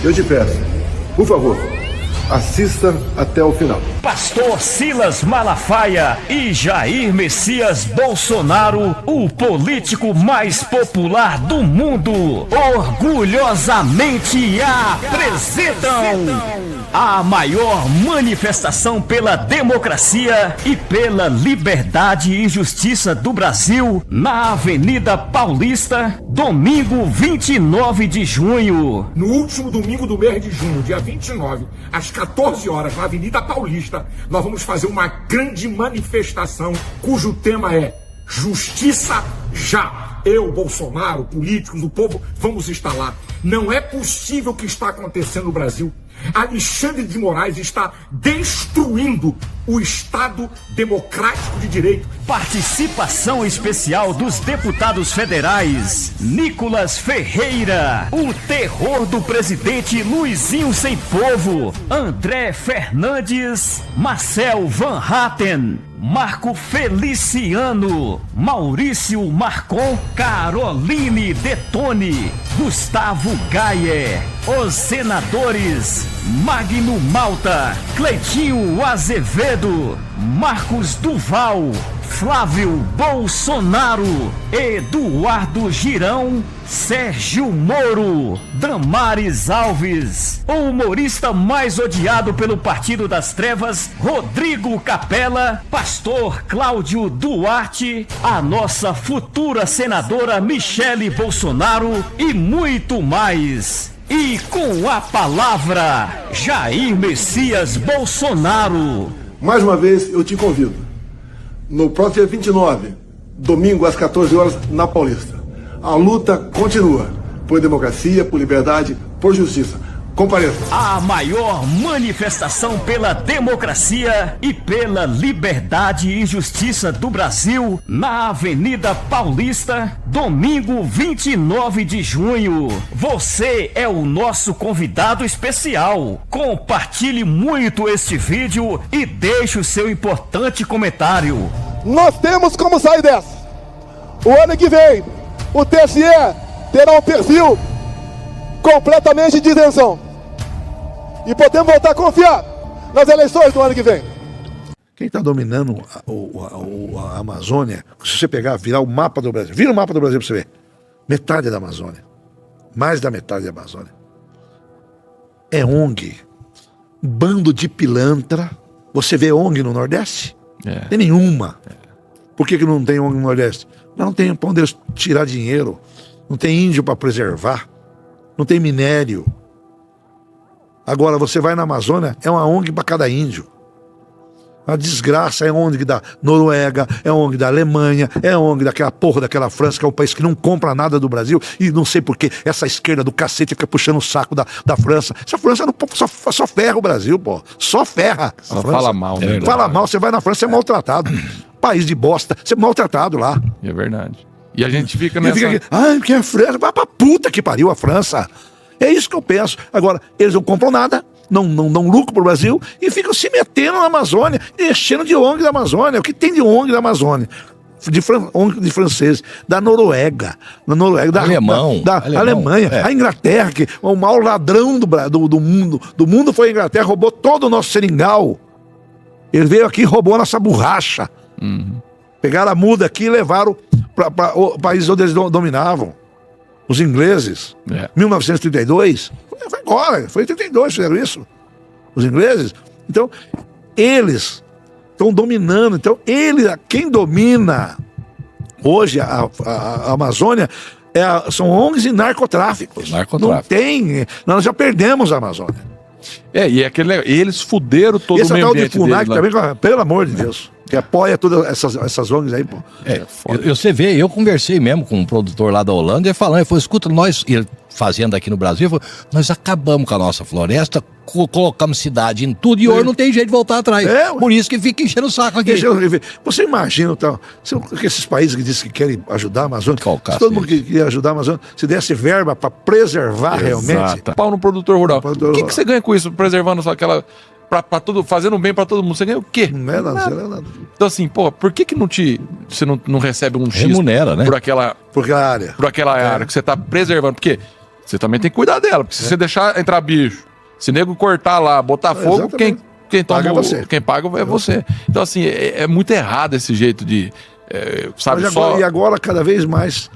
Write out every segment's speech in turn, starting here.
Eu te peço, por favor, assista até o final. Pastor Silas Malafaia e Jair Messias Bolsonaro, o político mais popular do mundo, orgulhosamente apresentam a maior manifestação pela democracia e pela liberdade e justiça do Brasil na Avenida Paulista, domingo 29 de junho. No último domingo do mês de junho, dia 29, às 14 horas, na Avenida Paulista, nós vamos fazer uma grande manifestação cujo tema é Justiça Já. Eu, Bolsonaro, políticos, o povo, vamos estar lá. Não é possível o que está acontecendo no Brasil. Alexandre de Moraes está destruindo o Estado democrático de direito. Participação especial dos deputados federais Nicolas Ferreira, o terror do presidente Luizinho Sem Povo, André Fernandes, Marcel Van Hatten, Marco Feliciano, Maurício Marcon, Caroline Detone, Gustavo Gayer, os senadores Magno Malta, Cleitinho Azevedo, Marcos Duval, Flávio Bolsonaro, Eduardo Girão, Sérgio Moro, Damares Alves, o humorista mais odiado pelo Partido das Trevas, Rodrigo Capella, pastor Cláudio Duarte, a nossa futura senadora Michele Bolsonaro e muito mais. E com a palavra, Jair Messias Bolsonaro. Mais uma vez, eu te convido. No próximo dia 29, domingo às 14 horas, na Paulista. A luta continua por democracia, por liberdade, por justiça. Compareça. A maior manifestação pela democracia e pela liberdade e justiça do Brasil na Avenida Paulista, domingo 29 de junho. Você é o nosso convidado especial. Compartilhe muito este vídeo e deixe o seu importante comentário. Nós temos como sair dessa. O ano que vem, o TSE terá um perfil completamente de isenção. E podemos voltar a confiar nas eleições do ano que vem. Quem está dominando a Amazônia, se você pegar, virar o mapa do Brasil, vira o mapa do Brasil para você ver, metade da Amazônia, mais da metade da Amazônia, é ONG, bando de pilantra. Você vê ONG no Nordeste? Tem nenhuma. Por que não tem ONG no Nordeste? Não tem para onde eles tirar dinheiro, não tem índio para preservar, não tem minério. Agora, você vai na Amazônia, é uma ONG para cada índio. A desgraça é ONG da Noruega, é ONG da Alemanha, é ONG daquela porra daquela França, que é um país que não compra nada do Brasil, e não sei porquê, essa esquerda do cacete fica puxando o saco da França. Essa França só ferra o Brasil, pô. Só ferra. Só fala mal, né? Fala mal, você vai na França, você é maltratado. País de bosta, você é maltratado lá. É verdade. E a gente fica nessa... Porque a França, vai pra puta que pariu a França. É isso que eu penso. Agora, eles não compram nada, não dão lucro pro Brasil e ficam se metendo na Amazônia, enchendo de ONG da Amazônia. O que tem de ONG da Amazônia? ONG de franceses, da Noruega, da Alemanha, a Inglaterra, que o maior ladrão do mundo foi a Inglaterra, roubou todo o nosso seringal. Ele veio aqui e roubou a nossa borracha. Pegaram a muda aqui e levaram para o país onde eles dominavam. Os ingleses, 1932, foi agora, foi em 32 que fizeram isso. Os ingleses. Então, eles estão dominando. Então, quem domina hoje a Amazônia são ONGs e narcotráficos. Não tem, nós já perdemos a Amazônia. E eles fuderam todo o meio ambiente deles. Esse tal de FUNAC também, pelo amor de Deus, que apoia todas essas ONGs aí, pô. Você vê, eu conversei mesmo com um produtor lá da Holanda, ele falou, escuta, ele fazendo aqui no Brasil, nós acabamos com a nossa floresta, colocamos cidade em tudo e hoje não tem jeito de voltar atrás. Por isso que fica enchendo o saco aqui. Você imagina, então, que esses países que dizem que querem ajudar a Amazônia, se todo mundo que queria ajudar a Amazônia, se desse verba para preservar realmente. Pau no produtor rural. O que você ganha com isso, preservando só aquela... Pra tudo, fazendo bem pra todo mundo, você ganha o quê? Não é nada. Então assim, por que você não recebe um X remunera, né? por aquela área que você tá preservando? Porque você também tem que cuidar dela. Porque se você deixar entrar bicho, se nego cortar lá, botar fogo, quem paga quem paga é você. Então, assim, é muito errado esse jeito de... sabe, E agora, cada vez mais,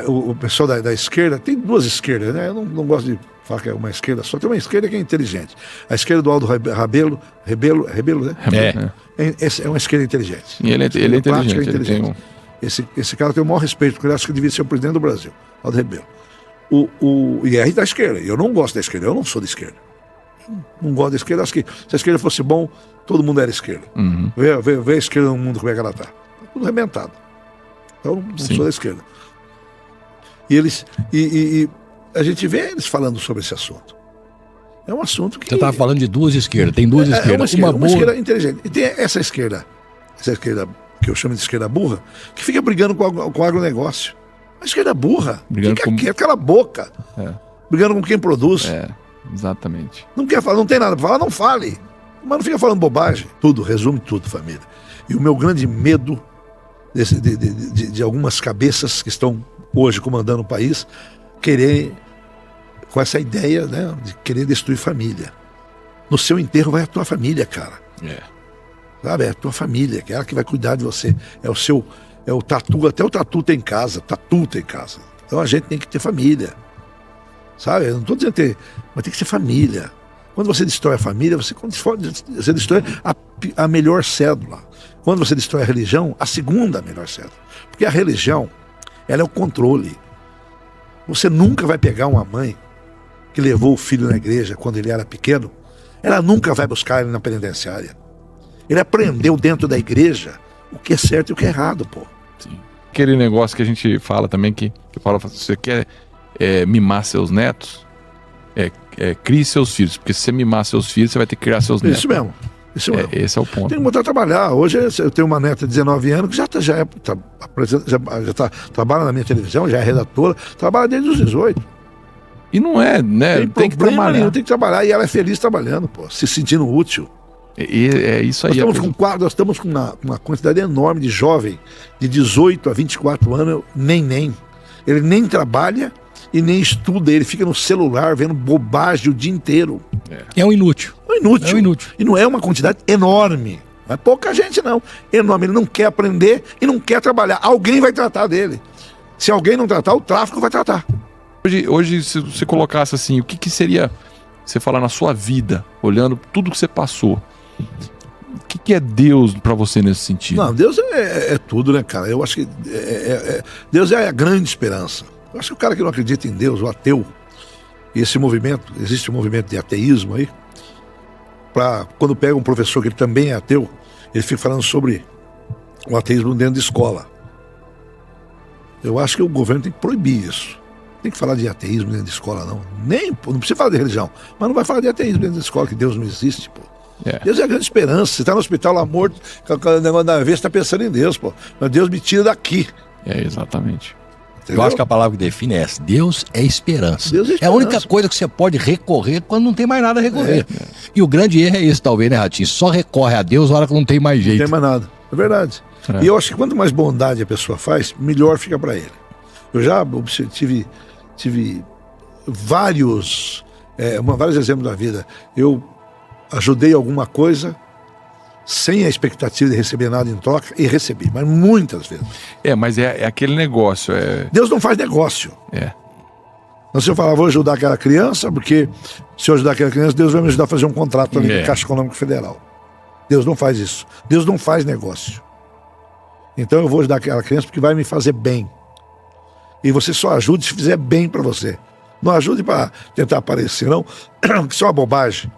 o pessoal da esquerda, tem duas esquerdas, né? Eu não gosto de falar que é uma esquerda só, tem uma esquerda que é inteligente. A esquerda do Aldo Rebelo, né? É uma esquerda inteligente. E ele é inteligente. Esse cara tem o maior respeito, porque ele acha que devia ser o presidente do Brasil, Aldo Rebelo. E é da esquerda. Eu não gosto da esquerda, eu não sou da esquerda. Não gosto da esquerda. Acho que se a esquerda fosse bom, todo mundo era esquerda. Vê a esquerda no mundo como é que ela tá. Tudo arrebentado. Então, não sou da esquerda. E a gente vê eles falando sobre esse assunto. É um assunto que... Você estava falando de duas esquerdas. Tem duas esquerdas. Uma esquerda inteligente. E tem essa esquerda que eu chamo de esquerda burra, que fica brigando com o agronegócio. A esquerda burra. Quer cala a boca. Brigando com quem produz. Exatamente. Não quer falar, não tem nada para falar, não fale. Mas não fica falando bobagem. Tudo, resume tudo, família. E o meu grande medo de algumas cabeças que estão hoje comandando o país, querer, com essa ideia, né, de querer destruir família. No seu enterro vai a tua família, cara. Sabe, é a tua família, que é ela que vai cuidar de você. É o tatu, até o tatu tem casa. Então a gente tem que ter família. Sabe, eu não estou dizendo mas tem que ser família. Quando você destrói a família, você destrói a melhor cédula. Quando você destrói a religião, a segunda melhor cédula. Porque a religião, ela é o controle. Você nunca vai pegar uma mãe que levou o filho na igreja quando ele era pequeno, ela nunca vai buscar ele na penitenciária. Ele aprendeu dentro da igreja o que é certo e o que é errado, pô. Sim. Aquele negócio que a gente fala também, que fala, você quer mimar seus netos, crie seus filhos, porque se você mimar seus filhos, você vai ter que criar seus netos. Isso mesmo. Esse é o ponto. Tem que botar a trabalhar. Hoje eu tenho uma neta de 19 anos que já trabalha na minha televisão, já é redatora, trabalha desde os 18. E não é, né? Tem que trabalhar. Tem que trabalhar, e ela é feliz trabalhando, pô, se sentindo útil. E é isso aí. Nós estamos com uma quantidade enorme de jovem de 18 a 24 anos, nem. Ele nem trabalha e nem estuda, ele fica no celular vendo bobagem o dia inteiro. É um inútil. É um inútil. E não é uma quantidade enorme. Não é pouca gente, não. Enorme. Ele não quer aprender e não quer trabalhar. Alguém vai tratar dele. Se alguém não tratar, o tráfico vai tratar. Hoje se você colocasse assim, o que seria, você falar na sua vida, olhando tudo que você passou, o que é Deus pra você nesse sentido? Não, Deus é tudo, né, cara? Eu acho que Deus é a grande esperança. Eu acho que o cara que não acredita em Deus, o ateu, e esse movimento, existe um movimento de ateísmo aí, quando pega um professor que ele também é ateu, ele fica falando sobre o ateísmo dentro de escola. Eu acho que o governo tem que proibir isso. Tem que falar de ateísmo dentro de escola, não. Não precisa falar de religião, mas não vai falar de ateísmo dentro de escola, que Deus não existe, pô. Deus é a grande esperança. Você está no hospital lá morto, com o negócio da vez, você está pensando em Deus, pô. Mas Deus me tira daqui. Exatamente. Entendeu? Eu acho que a palavra que define é essa. Deus é esperança. Deus é esperança. É a única coisa que você pode recorrer quando não tem mais nada a recorrer. E o grande erro é esse, talvez, né, Ratinho? Só recorre a Deus na hora que não tem mais jeito. Não tem mais nada. É verdade. E eu acho que quanto mais bondade a pessoa faz, melhor fica para ele. Eu já tive vários exemplos da vida. Eu ajudei alguma coisa sem a expectativa de receber nada em troca, e recebi, mas muitas vezes. Mas é aquele negócio. Deus não faz negócio. Não, se eu falar, vou ajudar aquela criança, porque se eu ajudar aquela criança, Deus vai me ajudar a fazer um contrato ali com a Caixa Econômica Federal. Deus não faz isso. Deus não faz negócio. Então eu vou ajudar aquela criança porque vai me fazer bem. E você só ajude se fizer bem para você. Não ajude para tentar aparecer, não. Que isso é uma bobagem.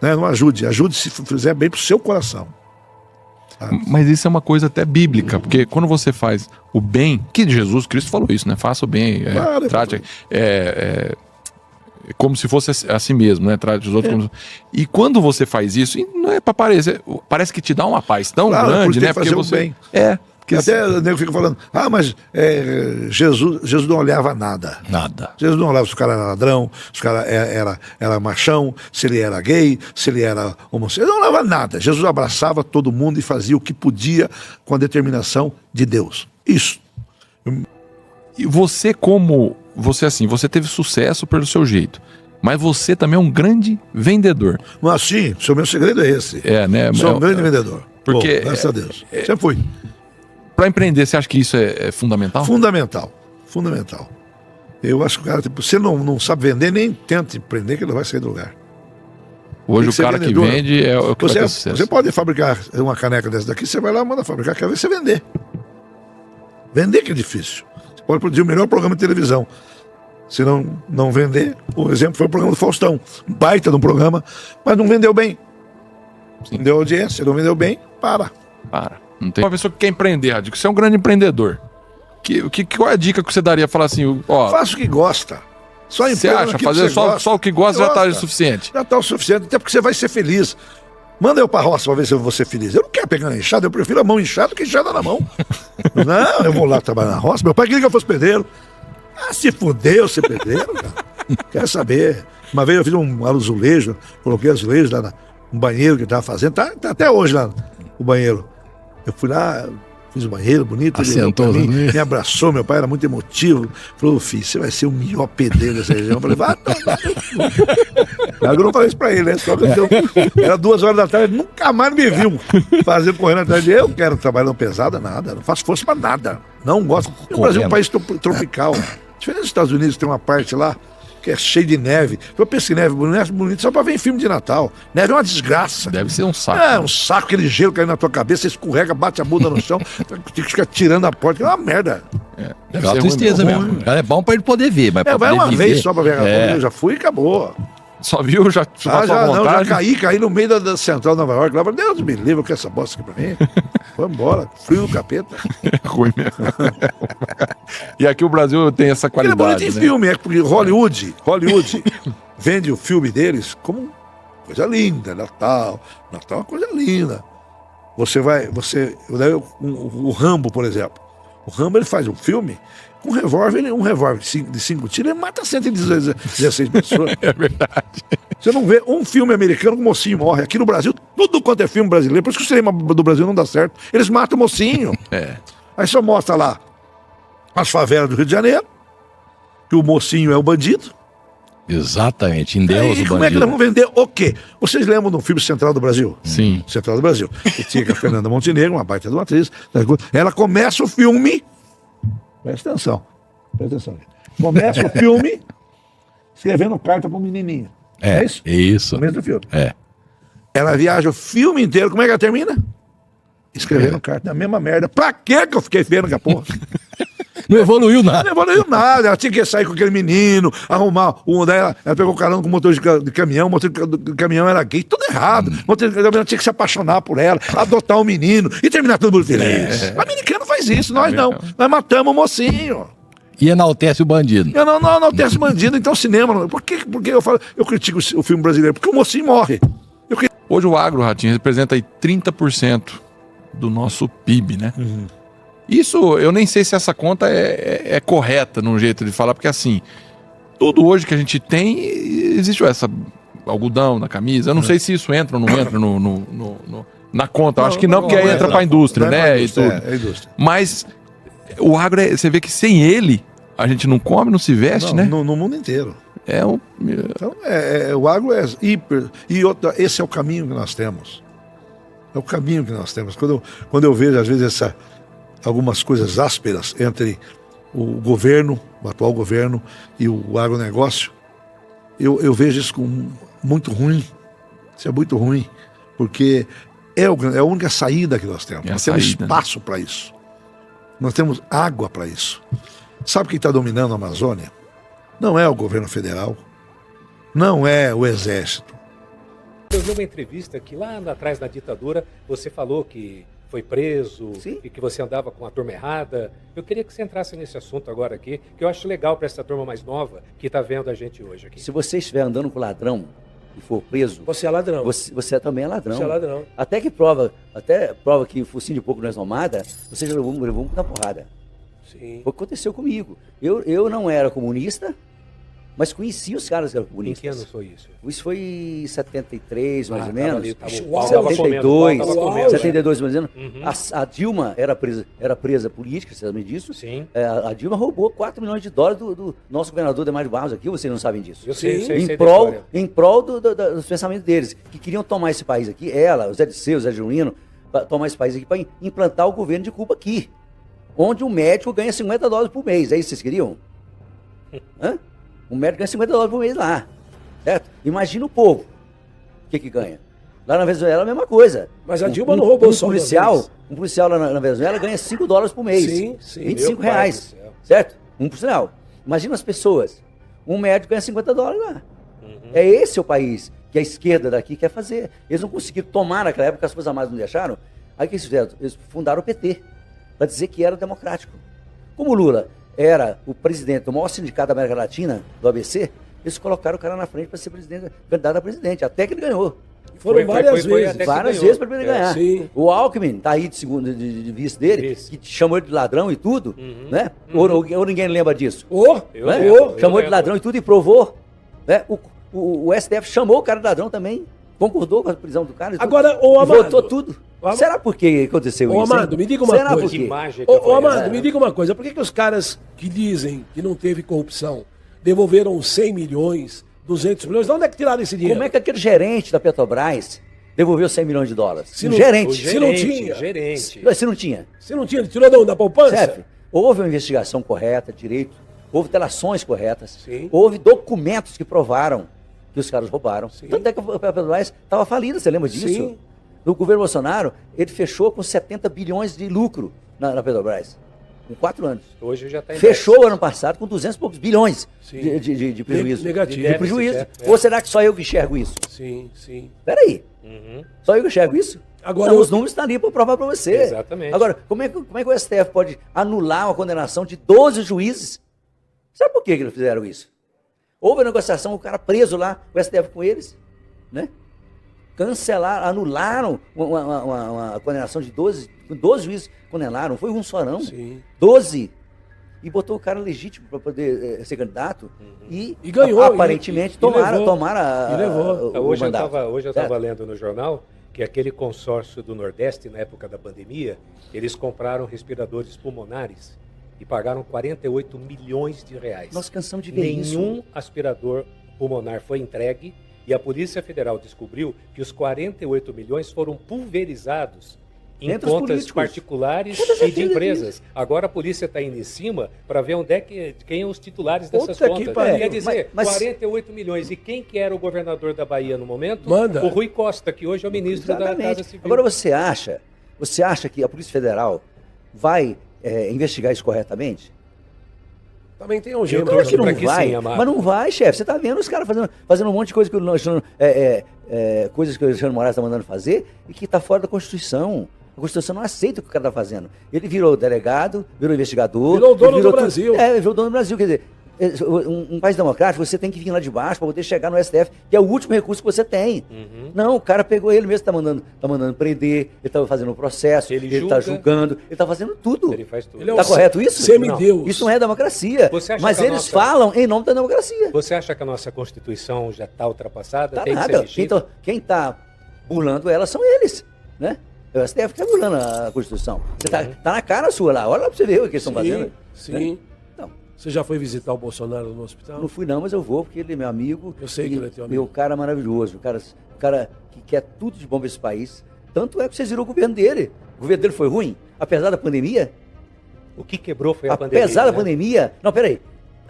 Né? Não ajude se fizer bem pro seu coração. Mas isso é uma coisa até bíblica, porque quando você faz o bem, que Jesus Cristo falou isso, né? Faça o bem, trate, como se fosse a si mesmo, né? Trate os outros como... E quando você faz isso, e não é para parecer, parece que te dá uma paz tão grande, né? Porque você... bem. Até o nego fica falando, mas Jesus não olhava nada. Nada. Jesus não olhava se o cara era ladrão, se o cara era machão, se ele era gay, se ele era homossexual. Ele não olhava nada. Jesus abraçava todo mundo e fazia o que podia com a determinação de Deus. Isso. E você, como você assim, você teve sucesso pelo seu jeito, mas você também é um grande vendedor. Mas sim, o meu segredo é esse. Né? Sou um grande vendedor. Porque, graças a Deus. Sempre fui. Para empreender, você acha que isso é fundamental? Fundamental. Eu acho que o cara, tipo, você não sabe vender, nem tenta empreender, que ele não vai sair do lugar. Hoje o cara que vende é o que vai ter sucesso. Você pode fabricar uma caneca dessa daqui, você vai lá e manda fabricar, quer ver você vender. Vender que é difícil. Você pode produzir o melhor programa de televisão. Se não vender, o exemplo foi o programa do Faustão. Baita de um programa, mas não vendeu bem. Não deu audiência, não vendeu bem, para. Não tem uma pessoa que quer empreender, Radico. Você é um grande empreendedor. Qual é a dica que você daria? Falar assim, ó... Faça o que gosta. Só você acha? Fazer só o que gosta já está o suficiente. Já está o suficiente, até porque você vai ser feliz. Manda eu pra roça pra ver se eu vou ser feliz. Eu não quero pegar na enxada, eu prefiro a mão inchada do que enxada na mão. Não, eu vou lá trabalhar na roça. Meu pai queria que eu fosse pedreiro. Se fudeu ser pedreiro, cara. Quer saber? Uma vez eu fiz um azulejo, coloquei azulejos lá no banheiro que ele tava fazendo. Tá até hoje lá o banheiro. Eu fui lá, fiz o banheiro bonito. Assentou, me abraçou, meu pai era muito emotivo. Falou, filho, você vai ser o melhor pedreiro dessa região. Eu falei, vai, eu não falei isso pra ele, né? Só que era 2 horas da tarde, nunca mais me viu fazendo correndo atrás de eu quero trabalhar pesada, nada. Não faço força pra nada. Não gosto. O Brasil é um país tropical. Diferente dos Estados Unidos, tem uma parte lá que é cheio de neve. Eu penso que neve bonita só pra ver em filme de Natal. Neve é uma desgraça. Deve ser um saco. É, um saco, aquele gelo caindo na tua cabeça, você escorrega, bate a bunda no chão, tem que ficar tirando a porta. É uma merda. É uma tristeza mesmo. É bom pra ele poder ver, mas vai uma vez só pra ver. Eu já fui e acabou. Só viu, já já caí no meio da central de Nova York. Lá, Deus me livre, eu quero essa bosta aqui pra mim. Vamos embora, frio do capeta. É ruim mesmo. E aqui o Brasil tem essa qualidade. É bonito em filme, é porque Hollywood vende o filme deles como coisa linda, Natal é uma coisa linda. O Rambo, por exemplo. O Rambo, ele faz um filme com um revólver de 5 tiros, ele mata 116 pessoas. É verdade. Você não vê um filme americano que o mocinho morre. Aqui no Brasil, tudo quanto é filme brasileiro, por isso que o cinema do Brasil não dá certo. Eles matam o mocinho. Aí só mostra lá as favelas do Rio de Janeiro, que o mocinho é o bandido. Exatamente, em Deus o bandido. Como é que nós vamos vender o quê? Vocês lembram do filme Central do Brasil? Sim. Central do Brasil. Que tinha a Fernanda Montenegro, uma baita de uma atriz. Ela começa o filme... Presta atenção. Começa o filme escrevendo carta para um menininho. É isso? Isso. Começo do filme. É. Ela viaja o filme inteiro. Como é que ela termina? Escrevendo carta da mesma merda. Pra que eu fiquei vendo aquela porra? Não evoluiu nada. Não evoluiu nada. Ela tinha que sair com aquele menino, arrumar um daí. Ela pegou o carão com o motor de caminhão. O motor de caminhão era gay. Tudo errado. O motor de caminhão tinha que se apaixonar por ela, adotar um menino e terminar todo mundo feliz. O americano faz isso, nós não. Nós matamos o mocinho. E enaltece o bandido. Eu não enaltece o bandido, então cinema. Por que eu critico o filme brasileiro? Porque o mocinho morre. Hoje o agro, Ratinho, representa aí 30% do nosso PIB, né? Isso, eu nem sei se essa conta é correta num jeito de falar, porque assim, tudo hoje que a gente tem, existe essa algodão na camisa, eu não sei se isso entra ou não entra na conta, eu acho que não, porque aí entra pra indústria, né? E tudo. Indústria. Mas o agro, você vê que sem ele, a gente não come, não se veste, né? No mundo inteiro. Então, o agro é hiper... E esse é o caminho que nós temos. É o caminho que nós temos. Quando eu vejo, às vezes, algumas coisas ásperas entre o governo, o atual governo e o agronegócio, eu vejo isso como muito ruim. Isso é muito ruim, porque é a única saída que nós temos. Nós temos espaço para isso. Nós temos água para isso. Sabe quem está dominando a Amazônia? Não é o governo federal, não é o exército. Eu vi uma entrevista que lá atrás, na ditadura, você falou que foi preso. Sim. E que você andava com a turma errada. Eu queria que você entrasse nesse assunto agora aqui, que eu acho legal para essa turma mais nova que está vendo a gente hoje aqui. Se você estiver andando com ladrão e for preso... Você é ladrão. Você também é ladrão. Você é ladrão. Até prova que o focinho de pouco não é tomada, você já levou na porrada. Sim. Foi o que aconteceu comigo. Eu não era comunista, mas conhecia os caras que eram Em comunistas. que ano foi isso? Isso foi em 73, mais ou tava menos. ali, tava- o Uau, pau tava 72, comendo, o pau tava comendo, 72, mais ou menos. Uhum. A Dilma era presa política, você sabe disso? Sim. A Dilma roubou 4 milhões de dólares do nosso governador Demar Barros aqui, vocês não sabem disso. Eu sei, sei, Em sei da prol, história. em prol dos pensamentos deles, que queriam tomar esse país aqui, ela, o Zé Disseu, o Zé Julino, pra tomar esse país aqui para implantar o governo de Cuba aqui, onde o médico ganha $50 por mês. É isso que vocês queriam? Hã? O médico ganha $50 por mês lá, certo? Imagina o povo, o que ganha. Lá na Venezuela é a mesma coisa. Mas a Dilma não roubou só uma policial, vez. um policial lá na Venezuela ganha $5 por mês. Sim, sim. 25 Meu pai reais, do céu. certo? Um policial. Imagina as pessoas. Um médico ganha $50 lá. Uhum. É esse o país que a esquerda daqui quer fazer. Eles não conseguiram tomar naquela época, as Forças Armadas não deixaram. Aí o que eles fizeram? Eles fundaram o PT, para dizer que era democrático. Como o Lula era o presidente do maior sindicato da América Latina, do ABC, eles colocaram o cara na frente para ser presidente, candidato a presidente, até que ele ganhou. Foram Foi, várias foi vezes. até que Várias ganhou. vezes para ele É, ganhar. sim. O Alckmin tá aí de segundo de vice dele, Vice. que chamou ele de ladrão e tudo, né? Ou ninguém lembra disso. Eu Né? lembro, eu Chamou de lembro. ladrão e tudo e provou. Né? O STF chamou o cara de ladrão também, concordou com a prisão do cara. E tudo. Agora, ô, E Amado, votou tudo. Amado- Será por que aconteceu Ô, isso? hein? Amado, me diga uma Será coisa. por Que quê? imagem que Ô, foi Amado, essa? me diga uma coisa. Por que os caras que dizem que não teve corrupção devolveram 100 milhões, 200 milhões? De onde é que tiraram esse dinheiro? Como é que aquele gerente da Petrobras devolveu 100 milhões de dólares? Se O não- gerente. O Se não gerente, tinha. gerente. Se não tinha. Se não tinha, ele tirou da poupança? Chefe, houve uma investigação correta, direito, houve delações corretas, Sim. houve documentos que provaram que os caras roubaram. Sim. Tanto é que a Petrobras estava falida, você lembra disso? Sim. No governo Bolsonaro, ele fechou com 70 bilhões de lucro na Petrobras, em 4 anos. Hoje já está em Fechou o ano passado com 200 e poucos bilhões Sim. de prejuízo. Negativo. De prejuízo. déficit, Ou será que só eu que enxergo isso? Sim, sim. Peraí. Uhum. Só eu que enxergo isso? Agora, Não, eu- os números estão ali para provar para você. Exatamente. Agora, como é que o STF pode anular uma condenação de 12 juízes? Sabe por que eles fizeram isso? Houve a negociação, o cara preso lá, o STF com eles, né? Cancelaram, anularam uma condenação de 12 juízes condenaram, foi um só não, Sim. 12. E botou o cara legítimo para poder ser candidato e ganhou, aparentemente e tomaram levou. a, E levou. o Hoje eu mandato. estava Certo? lendo no jornal que aquele consórcio do Nordeste, na época da pandemia, eles compraram respiradores pulmonares e pagaram 48 milhões de reais. Nós cansamos de ver isso. Nenhum aspirador pulmonar foi entregue e a Polícia Federal descobriu que os 48 milhões foram pulverizados em Entre os contas políticos. particulares Toda e de certeza empresas. Agora a polícia está indo em cima para ver onde é que, quem são os titulares dessas Puta que contas. pariu. Quer dizer, Mas- 48 milhões. E quem que era o governador da Bahia no momento? Manda. O Rui Costa, que hoje é o ministro da Exatamente. Casa Civil. Agora você acha que a Polícia Federal vai investigar isso corretamente? Também tem um Eu jeito. Claro que não pra que vai, sim, Amado. mas não vai, chefe. Você tá vendo os caras fazendo um monte de coisa que o Alexandre, coisas que o Alexandre Moraes está mandando fazer e que está fora da Constituição. A Constituição não aceita o que o cara está fazendo. Ele virou delegado, virou investigador. Virou o dono ele virou do tudo. Brasil. Virou o dono do Brasil. Quer dizer, um país democrático, você tem que vir lá de baixo para poder chegar no STF, que é o último recurso que você tem. Não, o cara pegou ele mesmo, tá mandando prender, ele está fazendo o processo, Ele ele está julga. julgando, ele está fazendo tudo. Ele faz tudo. Ele é Tá um correto isso? semideus. Isso não é democracia. Você acha Mas que a eles nossa- falam em nome da democracia. Você acha que a nossa Constituição já está ultrapassada? Tá Tem que ser nada. mexida? Quem tá burlando ela são eles, né? É o STF que está burlando a Constituição. Você tá na cara sua lá. Olha lá para você ver o que eles estão fazendo. Sim. Então, Você já foi visitar o Bolsonaro no hospital? não fui não, mas eu vou, porque ele é meu amigo. Eu sei que ele é teu amigo. Meu cara maravilhoso. O cara que quer tudo de bom para esse país. Tanto é que vocês viram o governo dele. O governo dele foi ruim, apesar da pandemia. O que quebrou foi a pandemia. Apesar da né? pandemia. Não, peraí.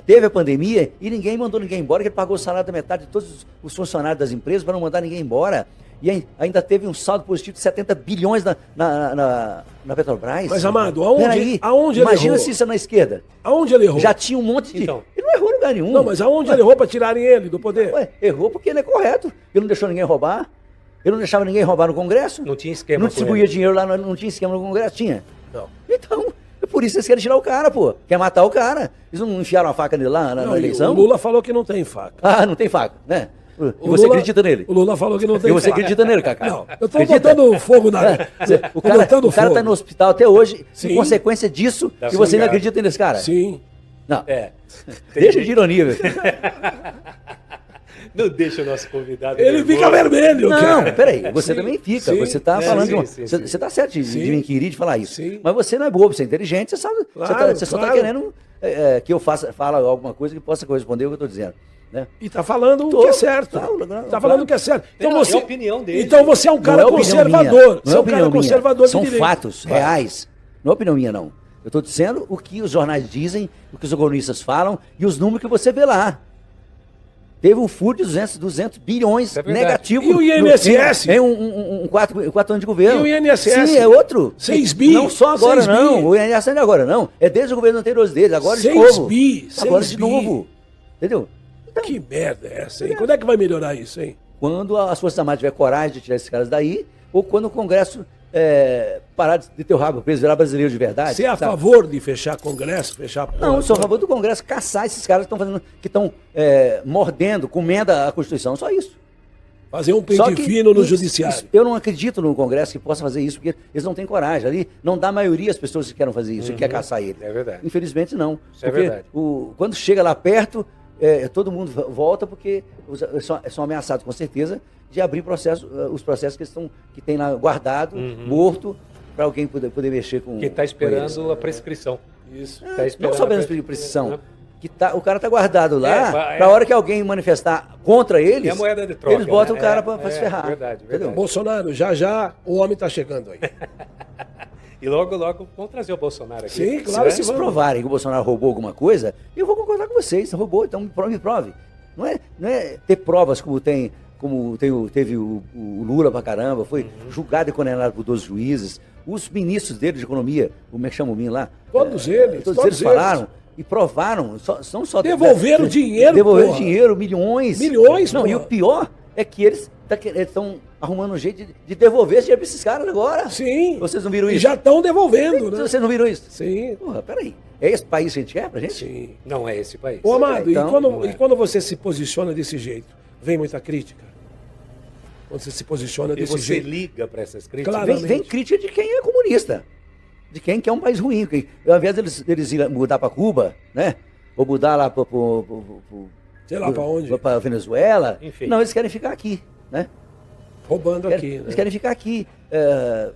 Teve a pandemia e ninguém mandou ninguém embora, que ele pagou o salário da metade de todos os funcionários das empresas para não mandar ninguém embora. E ainda teve um saldo positivo de 70 bilhões na Petrobras. Mas, Amado, Peraí, aonde ele imagina errou? se isso é na esquerda. Aonde ele errou? Já tinha um monte de... Então. Ele não errou em lugar nenhum. Não, mas aonde ele errou para tirarem ele do poder? Ué, errou porque ele é correto. Ele não deixou ninguém roubar. Ele não deixava ninguém roubar no Congresso. Não tinha esquema Não com distribuía ele. dinheiro lá, não tinha esquema no Congresso. Tinha. Não. Então, é por isso que eles querem tirar o cara, pô. Quer matar o cara. Eles não enfiaram a faca nele lá na Não, e eleição? o Lula falou que não tem faca. Ah, não tem faca, né? E O você Lula- acredita nele? O Lula falou que não tem E você faca. acredita nele, Cacá? Não, eu tô Acredita? botando fogo na... O Tô botando cara fogo. tá no hospital até hoje, Sim. em consequência disso, Tá e você ainda xingado. acredita nesse cara? Sim. Não. É. Deixa de ironia, velho. Não deixa o nosso convidado. Ele fica vermelho. Não, cara. peraí, você também fica. Sim, Você tá sim, falando. sim, Você tá certo de me inquirir, de falar isso. Sim. Mas você não é bobo, você é inteligente, você sabe. Claro, você só tá claro. querendo que eu fale alguma coisa que possa corresponder ao que eu tô dizendo. Né? E tá falando o que é certo. Tá falando o que é certo. Então Não, você, é a opinião dele. Então você é um cara Não é opinião conservador. minha. Você é um cara conservador de São direito. fatos reais. Não é opinião minha, não. Eu tô dizendo o que os jornais dizem, o que os economistas falam e os números que você vê lá. Teve um furo de 200 bilhões negativo. E o INSS? Em quatro anos de governo. E o INSS? Sim, é outro. 6 bi. Não só agora, 6 bi. não. O INSS não é agora, não. É desde o governo anterior deles. Agora de 6 novo. bi. Agora 6 de bi. novo. Entendeu? Que merda é essa, hein? Quando é que vai melhorar isso, hein? Quando as Forças Armadas tiver coragem de tirar esses caras daí, ou quando o Congresso parar de ter o rabo preso, virar brasileiro de verdade. Você é a sabe? favor de fechar Congresso, fechar a porra Não, eu sou a toda? favor do Congresso caçar esses caras que estão mordendo, comendo a Constituição, só isso. Fazer um Só pente que fino no isso- judiciário. eu não acredito no Congresso que possa fazer isso, porque eles não têm coragem. Ali não dá maioria às pessoas que querem fazer isso, que quer caçar ele. É verdade. Infelizmente, não. Isso é verdade. Quando chega lá perto, todo mundo volta porque são ameaçados, com certeza, de abrir os processos que tem lá guardado, morto, para alguém poder mexer com. Quem está com eles. esperando a prescrição. Isso. Tá esperando Não só apenas a precisão. Né? O cara tá guardado lá, É, pra hora que alguém manifestar contra eles, É a moeda de troca, eles botam né? o cara pra se ferrar. Verdade, Entendeu? verdade. Bolsonaro, já o homem tá chegando aí. E logo vamos trazer o Bolsonaro aqui. Sim, Se claro que vocês vamos. provarem que o Bolsonaro roubou alguma coisa, eu vou concordar com vocês. Roubou, então me prove. Não é ter provas teve o Lula pra caramba, foi julgado e condenado por 12 juízes. Os ministros dele de economia, como é que chama o menino lá? Todos eles, Todos todos eles falaram e provaram. Não só Devolveram dinheiro, Devolveram porra. dinheiro, milhões. Milhões, Não, porra. e o pior é que eles estão arrumando um jeito de devolver esse dinheiro pra esses caras agora. Sim. Vocês não viram E isso? já estão devolvendo, né? Vocês não viram isso? Sim. Porra, peraí. É esse país que a gente quer pra gente? Sim. Não é esse país. Ô, Amado, Então, não é. e quando você se posiciona desse jeito, vem muita crítica? Quando você se posiciona E desse você jeito. liga para essas críticas? Claro. Vem crítica de quem é comunista. De quem quer um país ruim. Ao invés deles irem mudar para Cuba, né? Ou mudar lá para Sei lá pra onde. Para Venezuela. Enfim. Não, eles querem ficar aqui, né? Roubando aqui, né? Eles querem ficar aqui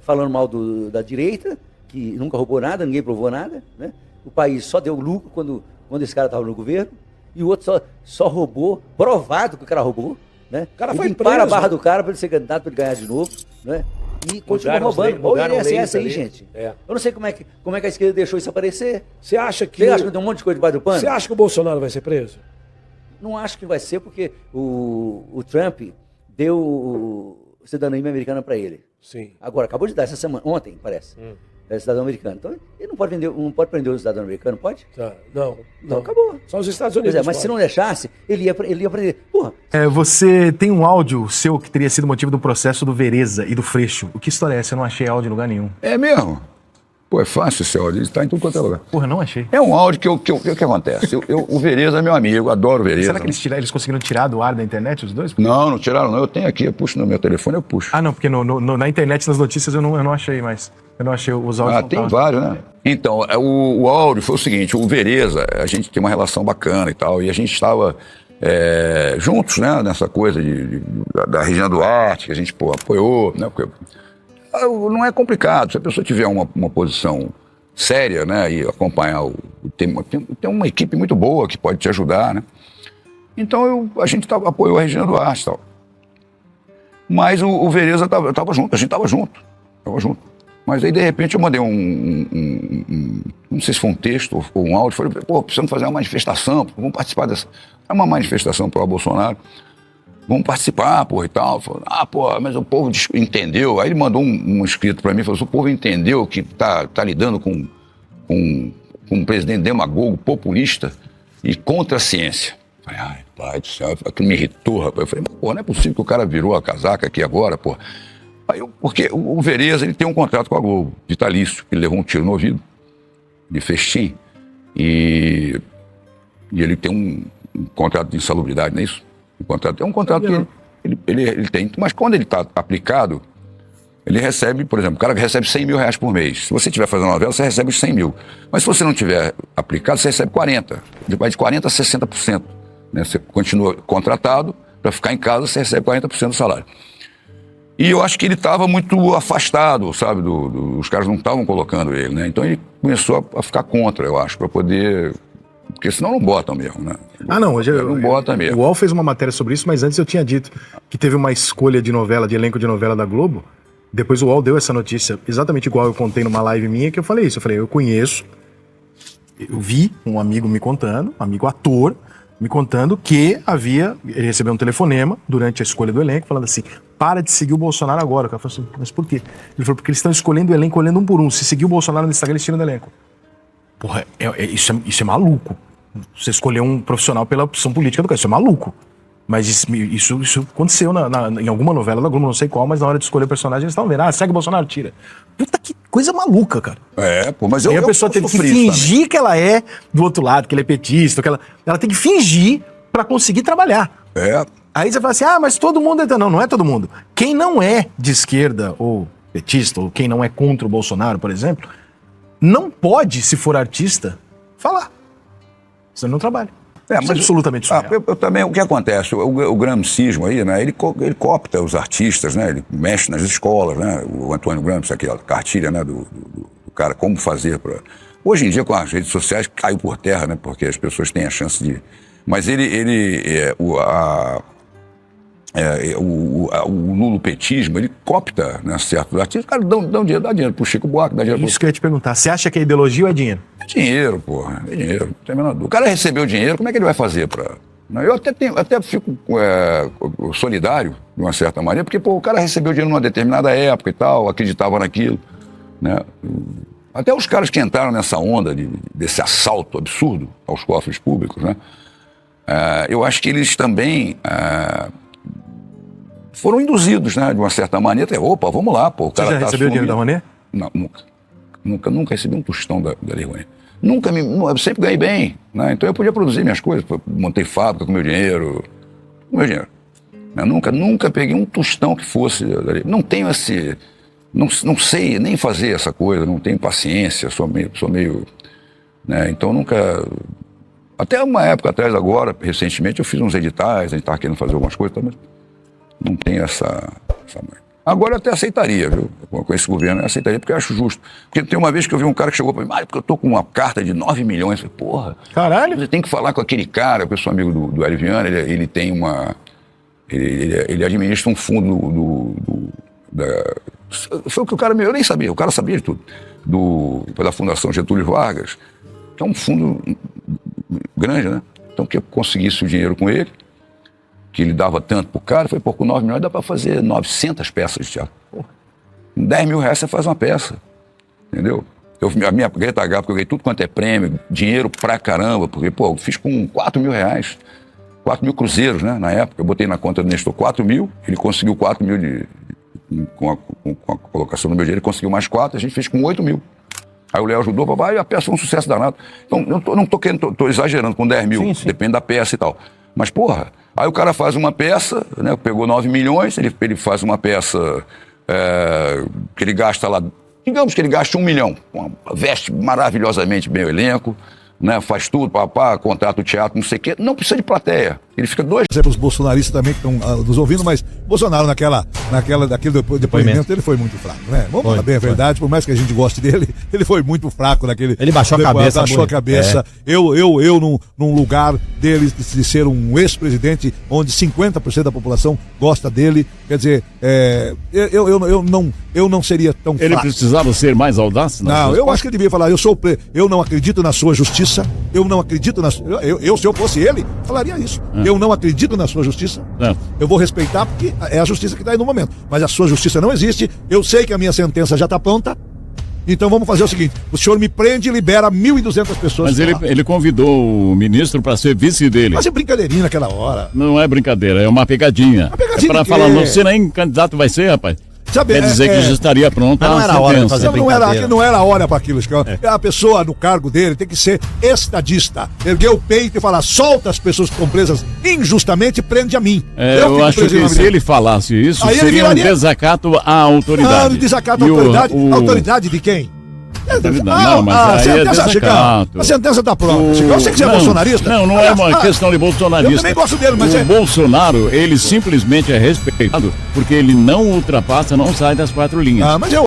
falando mal da direita, que nunca roubou nada, ninguém provou nada, né? O país só deu lucro quando esse cara estava no governo, e o outro só roubou, provado que o cara roubou, né? O cara E foi limparam preso. a barra do cara para ele ser candidato, para ele ganhar de novo, né? E continua Mudaram as roubando. leis- Olha o mudaram INSS leis aí, ali. gente. É. Eu não sei como é que a esquerda deixou isso aparecer. Você acha que. Você acha que tem um monte de coisa debaixo do pano? Você acha que o Bolsonaro vai ser preso? Não acho que vai ser, porque o Trump deu cidadania americana para ele. Sim. Agora, acabou de dar essa semana, ontem, parece. É cidadão americano. Então, ele não pode prender o cidadão americano, pode? Tá. Não. Então, acabou. Só os Estados Pois Unidos. é, mas se podem. não deixasse, ele ia prender. Porra, Você tem um áudio seu que teria sido motivo do processo do Vereza e do Freixo. O que história é essa? Eu não achei áudio em lugar nenhum. É mesmo? Pô, é fácil esse áudio, ele está em tudo quanto é lugar. Porra, não achei. É um áudio o que acontece? O Vereza é meu amigo, adoro o Vereza. Será que eles conseguiram tirar do ar da internet os dois? Não tiraram não, eu tenho aqui, eu puxo no meu telefone, eu puxo. Ah, não, porque na internet, nas notícias, eu não achei mais. Eu não achei os áudios. Ah, tem vários, né? Então, o áudio foi o seguinte, o Vereza, a gente tem uma relação bacana e tal, e a gente estava juntos, né, nessa coisa da Regina Duarte, que a gente, apoiou, né, porque não é complicado, se a pessoa tiver uma posição séria, né, e acompanhar, tem uma equipe muito boa que pode te ajudar, né, então a gente apoiou a Regina Duarte e tal, mas o Vereza estava junto, a gente estava junto, mas aí de repente eu mandei não sei se foi um texto ou um áudio, falei, precisamos fazer uma manifestação, vamos participar dessa, é uma manifestação para o Bolsonaro, vamos participar, e tal. Falei, mas o povo entendeu. Aí ele mandou um escrito para mim, falou, o povo entendeu que tá lidando com um presidente demagogo, populista e contra a ciência. Falei, ai, pai do céu, aquilo me irritou, rapaz. Eu falei, não é possível que o cara virou a casaca aqui agora, porque o Vereza, ele tem um contrato com a Globo, vitalício, ele levou um tiro no ouvido, de festim, e ele tem um contrato de insalubridade, não é isso? É um contrato que ele tem. Mas quando ele está aplicado, Ele recebe, por exemplo, o cara que recebe 100 mil reais por mês. Se você estiver fazendo novela, você recebe os 100 mil. Mas se você não tiver aplicado, você recebe 40. Vai de 40% a 60%. Né? Você continua contratado, para ficar em casa, você recebe 40% do salário. E eu acho que ele estava muito afastado, sabe? Os caras não estavam colocando ele, né? Então ele começou a ficar contra, eu acho, para poder... Porque senão não botam mesmo, né? Não, hoje não bota mesmo. O UOL fez uma matéria sobre isso, mas antes eu tinha dito que teve uma escolha de novela, de elenco de novela da Globo. Depois o UOL deu essa notícia, exatamente igual eu contei numa live minha, que eu falei isso. Eu falei, eu conheço, eu vi um amigo me contando, um amigo ator, me contando que ele recebeu um telefonema durante a escolha do elenco, falando assim, para de seguir o Bolsonaro agora. O cara falou assim, mas por quê? Ele falou, porque eles estão escolhendo o elenco olhando um por um. Se seguir o Bolsonaro no Instagram, eles tiram do elenco. Porra, isso é maluco. Você escolher um profissional pela opção política do cara, isso é maluco. Mas isso aconteceu em alguma novela da Globo, não sei qual, mas na hora de escolher o personagem, eles estavam vendo, segue o Bolsonaro, tira. Puta, que coisa maluca, cara. Mas aí a pessoa teve que fingir que ela é do outro lado, que ela é petista, que ela tem que fingir pra conseguir trabalhar. Aí você fala assim, mas todo mundo entra. Não é todo mundo. Quem não é de esquerda ou petista, ou quem não é contra o Bolsonaro, por exemplo, não pode, se for artista, falar. Você não trabalha. Mas absolutamente surreal. Eu também, o que acontece? O gramscismo aí, né? Ele copta os artistas, né? Ele mexe nas escolas, né? O Antônio Gramsci, aquela cartilha, né? Do cara, como fazer para... Hoje em dia, com as redes sociais, caiu por terra, né? Porque as pessoas têm a chance de... Mas o lulopetismo, ele copta, né, certos artistas. Os caras dão dinheiro pro Chico Buarque, dá dinheiro pro... Isso que eu ia te perguntar. Você acha que é ideologia ou é dinheiro? É dinheiro, porra. É dinheiro. Não tem a menor dúvida. O cara recebeu dinheiro, como é que ele vai fazer pra... Eu até fico solidário, de uma certa maneira, porque, o cara recebeu dinheiro numa determinada época e tal, acreditava naquilo, né? Até os caras que entraram nessa onda desse assalto absurdo aos cofres públicos, né? Eu acho que eles também... foram induzidos, né, de uma certa maneira. Vamos lá, pô. O cara Você já recebeu dinheiro da Rouanet? Não, nunca recebi um tostão da Lei Rouanet. Eu sempre ganhei bem, né? Então eu podia produzir minhas coisas, montei fábrica com meu dinheiro. Eu nunca peguei um tostão que fosse da Lei. Não tenho esse... Não sei nem fazer essa coisa, não tenho paciência, sou meio né? Então nunca... Até uma época atrás, agora, recentemente, eu fiz uns editais, a gente estava querendo fazer algumas coisas, mas não tenho essa... Agora eu até aceitaria, viu? Com esse governo, eu aceitaria, porque eu acho justo. Porque tem uma vez que eu vi um cara que chegou para mim, porque eu tô com uma carta de 9 milhões. Eu falei, porra, caralho, você tem que falar com aquele cara, que eu sou amigo do Hélio Viana, ele tem uma... Ele administra um fundo foi o que o cara... Eu nem sabia, o cara sabia de tudo. Da Fundação Getúlio Vargas, que é um fundo grande, né? Então, que eu conseguisse o dinheiro com ele, que ele dava tanto pro cara, foi com 9 milhões dá para fazer 900 peças de teatro. Porra. Com 10 mil reais você faz uma peça, entendeu? A minha Greta H, porque eu ganhei tudo quanto é prêmio, dinheiro pra caramba, porque, eu fiz com 4 mil reais, 4 mil cruzeiros, né, na época. Eu botei na conta do Nestor 4 mil, ele conseguiu 4 mil com a colocação do meu dinheiro, ele conseguiu mais 4, a gente fez com 8 mil. Aí o Léo ajudou, e a peça foi um sucesso danado. Então, eu não tô exagerando com 10 mil, sim. Depende da peça e tal. Mas, aí o cara faz uma peça, né, pegou 9 milhões, ele faz uma peça que ele gasta lá, digamos que ele gaste 1 milhão, veste maravilhosamente bem o elenco, né, faz tudo, contrata o teatro, não sei o quê, não precisa de plateia. Ele fica 2... Os bolsonaristas também que estão nos ouvindo, mas Bolsonaro naquele depoimento, ele foi muito fraco, né? Vamos falar bem a verdade, por mais que a gente goste dele, ele foi muito fraco naquele... Ele baixou a cabeça. Eu num lugar dele, de ser um ex-presidente, onde 50% da população gosta dele, quer dizer, eu não seria tão fraco. Ele precisava ser mais audaz? Não, eu acho que ele devia falar, eu não acredito na sua justiça, eu não acredito na... se eu fosse ele, falaria isso. Eu não acredito na sua justiça. Eu vou respeitar porque é a justiça que está aí no momento. Mas a sua justiça não existe. Eu sei que a minha sentença já está pronta. Então vamos fazer o seguinte: o senhor me prende e libera 1.200 pessoas. Mas ele convidou o ministro para ser vice dele. Mas é brincadeirinha naquela hora. Não é brincadeira, é uma pegadinha. É para falar, não sei nem candidato vai ser, rapaz. Sabe, quer dizer que já estaria pronta não a era hora de sentença. fazer não era hora para aquilo. A pessoa no cargo dele tem que ser estadista, erguer o peito e falar: solta as pessoas que estão presas injustamente e prende a mim. Eu acho que se ele falasse isso, aí seria um desacato à autoridade. Desacato à autoridade. Autoridade de quem? Não, mas aí é desacato. A sentença está pronta. Eu sei que você é bolsonarista. Não é uma questão de bolsonarista. Eu também gosto dele, mas o Bolsonaro, ele simplesmente é respeitado porque ele não ultrapassa, não sai das 4 linhas. Mas eu